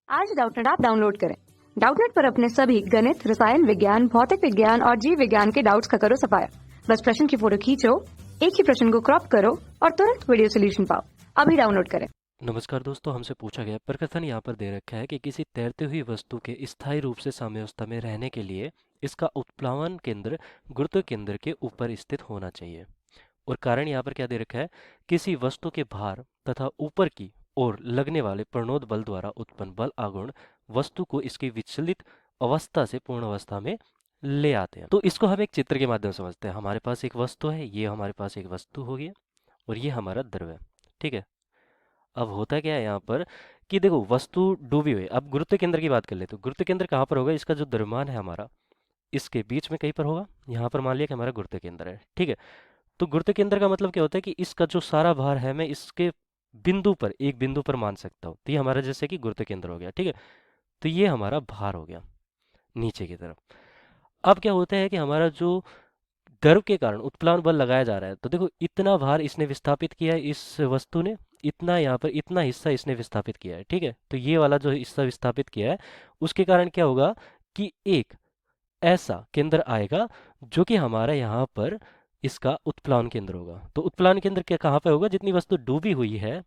आज Doubtnut app download करें। Doubtnut पर अपने सभी गणित, रसायन विज्ञान, भौतिक विज्ञान और जीव विज्ञान के डाउट्स का करो सफाया। बस प्रश्न की फोटो खींचो, एक ही प्रश्न को क्रॉप करो और तुरंत वीडियो सोल्यूशन पाओ। अभी डाउनलोड करें। नमस्कार दोस्तों, हमसे पूछा गया प्रकथन यहाँ पर दे रखा है कि किसी तैरती हुई वस्तु के स्थायी रूप से साम्यावस्था में रहने के लिए इसका उत्प्लावन केंद्र गुरुत्व केंद्र के ऊपर स्थित होना चाहिए। और कारण यहाँ पर क्या दे रखा है, किसी वस्तु के भार तथा ऊपर की ओर लगने वाले प्रणोद बल द्वारा उत्पन्न बल आघूर्ण वस्तु को इसकी विचलित अवस्था से पूर्ण अवस्था में ले आते हैं। तो इसको हम एक चित्र के माध्यम से समझते हैं। हमारे पास एक वस्तु है, ये हमारे पास एक वस्तु होगी और ये हमारा द्रव्य है। ठीक है, अब होता क्या है यहाँ पर कि देखो वस्तु डूबी हुई है। अब गुरुत्व केंद्र की बात कर लेते हैं। गुरुत्व केंद्र कहाँ पर होगा, इसका जो द्रव्यमान है हमारा इसके बीच में कहीं पर होगा। यहाँ पर मान लिया कि हमारा गुरुत्व केंद्र है। ठीक है, तो गुरुत्व केंद्र का मतलब क्या होता है कि इसका जो सारा भार है मैं इसके बिंदु पर, एक बिंदु पर मान सकता हूँ। तो ये हमारा जैसे कि गुरुत्व केंद्र हो गया। ठीक है, तो ये हमारा भार हो गया नीचे की तरफ। अब क्या होता है कि हमारा जो द्रव के कारण उत्प्लावन बल लगाया जा रहा है, तो देखो इतना भार इसने विस्थापित किया है, इस वस्तु ने इतना, यहाँ पर इतना हिस्सा इसने विस्थापित किया है। ठीक है, तो ये वाला जो हिस्सा विस्थापित किया है उसके कारण क्या होगा कि एक ऐसा केंद्र आएगा जो कि हमारा यहाँ पर इसका उत्प्लावन केंद्र होगा। तो उत्प्लावन केंद्र क्या कहाँ पे होगा, जितनी वस्तु डूबी हुई है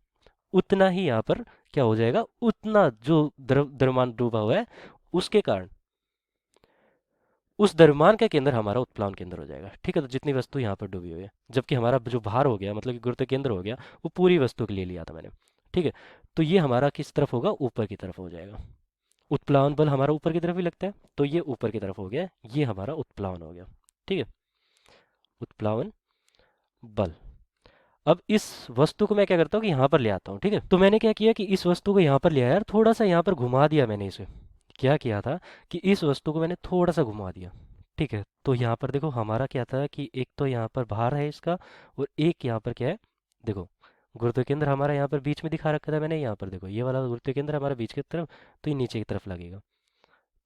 उतना ही यहाँ पर क्या हो जाएगा, उतना जो द्रव्यमान डूबा हुआ है उसके कारण उस द्रव्यमान का केंद्र हमारा उत्प्लावन केंद्र हो जाएगा। ठीक है, तो जितनी वस्तु यहाँ पर डूबी हुई है, जबकि हमारा जो भार हो गया मतलब कि गुरुत्व केंद्र हो गया, वो पूरी वस्तु के लिए लिया था मैंने। ठीक है, तो ये हमारा किस तरफ होगा, ऊपर की तरफ हो जाएगा। उत्प्लावन बल हमारा ऊपर की तरफ ही लगता है, तो ये ऊपर की तरफ हो गया, ये हमारा उत्प्लावन हो गया। ठीक है, उत्प्लावन बल। अब इस वस्तु को मैं क्या करता हूँ कि यहाँ पर ले आता हूँ। ठीक है, तो मैंने क्या किया कि इस वस्तु को यहाँ पर ले आया यार, थोड़ा सा यहाँ पर घुमा दिया मैंने इसे। क्या किया था कि इस वस्तु को मैंने थोड़ा सा घुमा दिया। ठीक है, तो यहाँ पर देखो हमारा क्या था कि एक तो यहाँ पर भार है इसका, और एक यहाँ पर क्या है, देखो गुरुत्व केंद्र हमारा यहाँ पर बीच में दिखा रखा था मैंने। यहाँ पर देखो ये वाला गुरुत्व केंद्र हमारा बीच की तरफ, तो ये नीचे की तरफ लगेगा।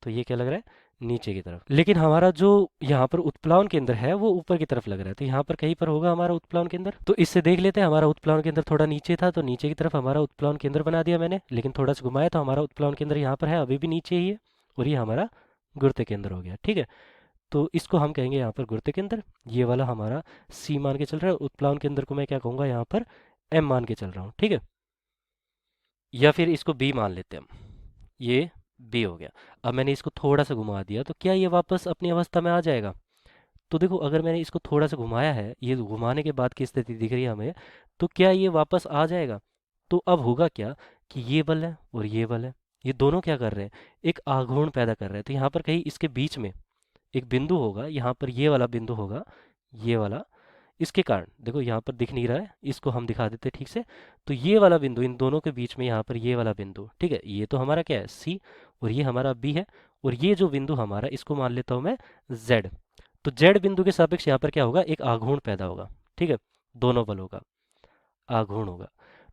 तो ये क्या लग रहा है, नीचे की तरफ। लेकिन हमारा जो यहाँ पर उत्प्लावन केंद्र है वो ऊपर की तरफ लग रहा है, तो यहाँ पर कहीं पर होगा हमारा उत्प्लावन केंद्र। तो इससे देख लेते हैं, हमारा उत्प्लावन केंद्र थोड़ा नीचे था, तो नीचे की तरफ हमारा उत्प्लावन केंद्र बना दिया मैंने। लेकिन थोड़ा सा घुमाया तो हमारा उत्प्लावन केंद्र यहाँ पर है, अभी भी नीचे ही है, और ये हमारा गुरुत्व केंद्र हो गया। ठीक है, तो इसको हम कहेंगे यहाँ पर गुरुत्व केंद्र। ये वाला हमारा सी मान के चल रहा है, उत्प्लावन केंद्र को मैं क्या कहूँगा यहाँ पर एम मान के चल रहा हूँ। ठीक है, या फिर इसको बी मान लेते हैं हम, ये बी हो गया। अब मैंने इसको थोड़ा सा घुमा दिया, तो क्या ये वापस अपनी अवस्था में आ जाएगा। तो देखो अगर मैंने इसको थोड़ा सा घुमाया है, ये घुमाने के बाद की स्थिति दिख रही है हमें, तो क्या ये वापस आ जाएगा। तो अब होगा क्या कि ये बल है और ये बल है, ये दोनों क्या कर रहे हैं, एक आघूर्ण पैदा कर रहे हैं। तो यहाँ पर कहीं इसके बीच में एक बिंदु होगा, यहाँ पर ये वाला बिंदु होगा, ये वाला। इसके कारण देखो यहाँ पर दिख नहीं रहा है, इसको हम दिखा देते हैं ठीक से। तो ये वाला बिंदु, इन दोनों के बीच में यहाँ पर ये वाला बिंदु, ठीक है, ये तो हमारा क्या है सी, और ये हमारा बी है। और ये जो बिंदु हमारा, इसको मान लेता हूँ मैं जेड। तो जेड बिंदु के सापेक्ष यहाँ पर क्या होगा, एक आघूर्ण पैदा होगा। ठीक है, दोनों बलों का आघूर्ण होगा।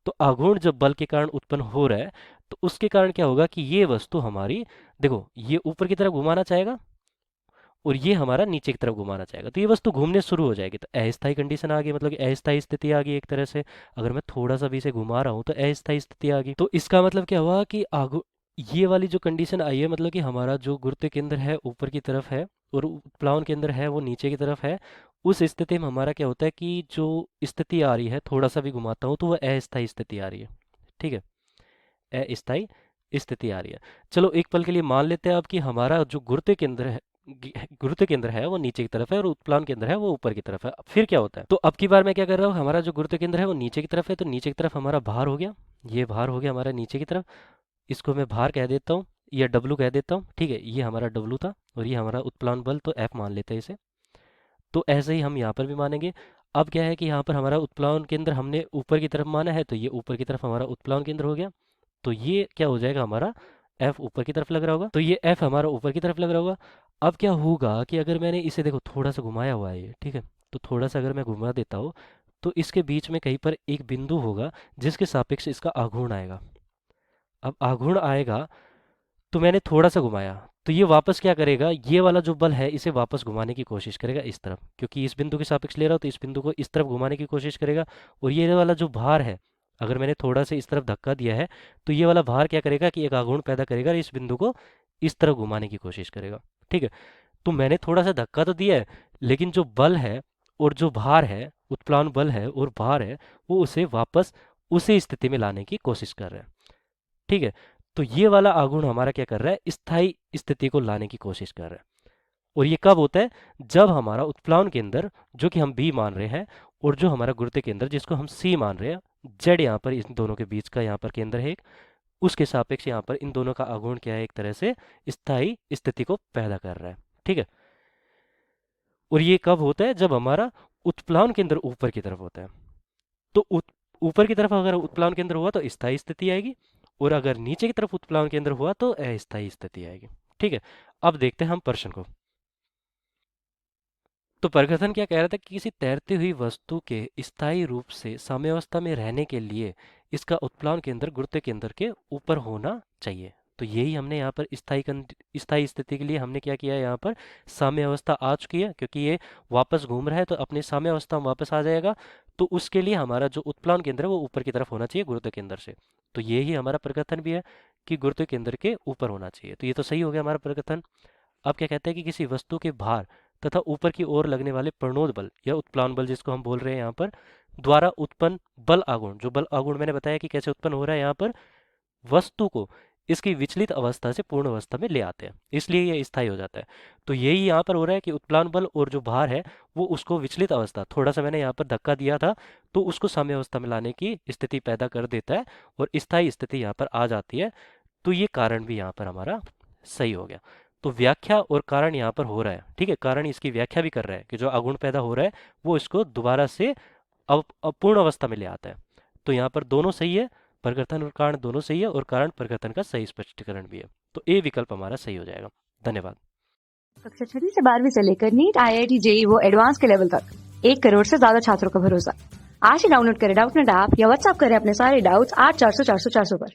तो आघूर्ण जब बल के कारण उत्पन्न हो रहा है, तो उसके कारण क्या होगा कि ये वस्तु हमारी, देखो ये ऊपर की तरफ घुमाना चाहेगा और ये हमारा नीचे की तरफ घुमाना चाहेगा, तो ये वस्तु घूमने शुरू हो जाएगी। तो अस्थायी कंडीशन आ गई, मतलब कि अस्थायी स्थिति आ गई एक तरह से। अगर मैं थोड़ा सा भी इसे घुमा रहा हूँ तो अस्थायी स्थिति आ गई। तो इसका मतलब क्या हुआ कि ये वाली जो कंडीशन आई है, मतलब कि हमारा जो गुरुत्व केंद्र है ऊपर की तरफ है और प्लावन केंद्र है वो नीचे की तरफ है। उस स्थिति में हमारा क्या होता है कि जो स्थिति आ रही है, थोड़ा सा भी घुमाता हूँ तो वह अस्थायी स्थिति आ रही है। ठीक है, अस्थायी स्थिति आ रही है। चलो एक पल के लिए मान लेते हैं अब कि हमारा जो गुरुत्व केंद्र है वो नीचे की तरफ है और उत्प्लावन केंद्र है वो ऊपर की तरफ है। फिर क्या होता है, तो अब की बार मैं क्या कर रहा हूँ, हमारा जो गुरुत्व केंद्र है वो नीचे की तरफ है, तो नीचे की तरफ हमारा भार हो गया, ये भार हो गया हमारा नीचे की तरफ। इसको मैं भार कह देता हूँ या डब्लू कह देता हूँ। ठीक है, ये हमारा डब्लू था और ये हमारा उत्प्लावन बल, तो एफ मान लेते हैं इसे। तो ऐसे ही हम यहाँ पर भी मानेंगे। अब क्या है कि यहाँ पर हमारा उत्प्लावन केंद्र हमने ऊपर की तरफ माना है, तो ये ऊपर की तरफ हमारा उत्प्लावन केंद्र हो गया। तो ये क्या हो जाएगा, हमारा एफ ऊपर की तरफ लग रहा होगा, तो ये एफ हमारा ऊपर की तरफ लग रहा होगा। अब क्या होगा कि अगर मैंने इसे देखो थोड़ा सा घुमाया हुआ है ये, ठीक है, तो थोड़ा सा अगर मैं घुमा देता हूँ तो इसके बीच में कहीं पर एक बिंदु होगा जिसके सापेक्ष इसका आघूर्ण आएगा। अब आघूर्ण आएगा, तो मैंने थोड़ा सा घुमाया, तो ये वापस क्या करेगा, ये वाला जो बल है इसे वापस घुमाने की कोशिश करेगा इस तरफ, क्योंकि इस बिंदु के सापेक्ष ले रहा हो तो इस बिंदु को इस तरफ घुमाने की कोशिश करेगा। और ये वाला जो भार है, अगर मैंने थोड़ा सा इस तरफ धक्का दिया है तो ये वाला भार क्या करेगा कि एक आघूर्ण पैदा करेगा और इस बिंदु को इस तरफ घुमाने की कोशिश करेगा। ठीक है, तो मैंने थोड़ा सा धक्का तो दिया है, लेकिन जो बल है और जो भार है, उत्प्लावन बल है और भार है, वो उसे वापस उसी स्थिति में लाने की कोशिश कर रहा है। ठीक है, तो ये वाला आघूर्ण हमारा क्या कर रहा है, स्थायी स्थिति को लाने की कोशिश कर रहा है। और ये कब होता है, जब हमारा उत्प्लावन केंद्र जो कि हम बी मान रहे हैं और जो हमारा गुरुत्व केंद्र जिसको हम सी मान रहे हैं, जेड यहाँ पर इन दोनों के बीच का यहाँ पर केंद्र है एक, उसके सापेक्ष यहाँ पर इन दोनों का आघूर्ण क्या है, एक तरह से स्थायी स्थिति को पैदा कर रहा है। ठीक है, और ये कब होता है, जब हमारा उत्प्लावन केंद्र ऊपर की तरफ होता है। तो ऊपर की तरफ अगर उत्प्लावन केंद्र हुआ तो स्थायी स्थिति आएगी, और अगर नीचे की तरफ उत्प्लावन केंद्र हुआ तो अस्थायी स्थिति आएगी। ठीक है, अब देखते हैं हम प्रश्न को। तो प्रकथन क्या कह रहा था कि किसी तैरती हुई वस्तु के स्थायी रूप से साम्यावस्था में रहने के लिए इसका उत्प्लावन केंद्र गुरुत्व केंद्र के ऊपर होना चाहिए। तो यही हमने यहाँ पर स्थायी स्थिति के लिए हमने क्या किया है, यहाँ पर साम्यावस्था आ चुकी है, क्योंकि ये वापस घूम रहा है तो अपने साम्यावस्था में वापस आ जाएगा। तो उसके लिए हमारा जो उत्प्लावन केंद्र है वो ऊपर की तरफ होना चाहिए गुरुत्व केंद्र से। तो यही हमारा प्रकथन भी है कि गुरुत्व केंद्र के ऊपर होना चाहिए। तो ये तो सही हो गया हमारा प्रकथन। अब क्या कहते हैं कि किसी वस्तु के भार तथा ऊपर की ओर लगने वाले प्रणोद बल या उत्प्लावन बल जिसको हम बोल रहे हैं यहाँ पर, द्वारा उत्पन्न बल आघूर्ण, जो बल आघूर्ण मैंने बताया कि कैसे उत्पन्न हो रहा है, यहाँ पर वस्तु को इसकी विचलित अवस्था से पूर्ण अवस्था में ले आते हैं, इसलिए ये स्थायी हो जाता है। तो यही यहाँ पर हो रहा है कि उत्प्लावन बल और जो भार है वो उसको विचलित अवस्था, थोड़ा सा मैंने यहाँ पर धक्का दिया था तो उसको साम्य अवस्था में लाने की स्थिति पैदा कर देता है और स्थायी स्थिति यहाँ पर आ जाती है। तो ये कारण भी यहाँ पर हमारा सही हो गया। तो व्याख्या और कारण यहाँ पर हो रहा है। ठीक है, कारण इसकी व्याख्या भी कर रहा है कि जो आघूर्ण पैदा हो रहा है वो इसको दोबारा से अपूर्ण अवस्था में ले आता है। तो यहाँ पर दोनों सही है, प्रकथन और कारण दोनों सही है, और कारण प्रकथन का सही स्पष्टीकरण भी है। तो ए विकल्प हमारा सही हो जाएगा। धन्यवाद। कक्षा 6 से 12वीं से लेकर नीट, IIT, JEE वो एडवांस के लेवल तक 1 करोड़ से ज्यादा छात्रों का भरोसा। आज ही डाउनलोड करें डाउटनेट ऐप या व्हाट्सएप करें अपने सारे डाउट्स 8400 400 400 पर।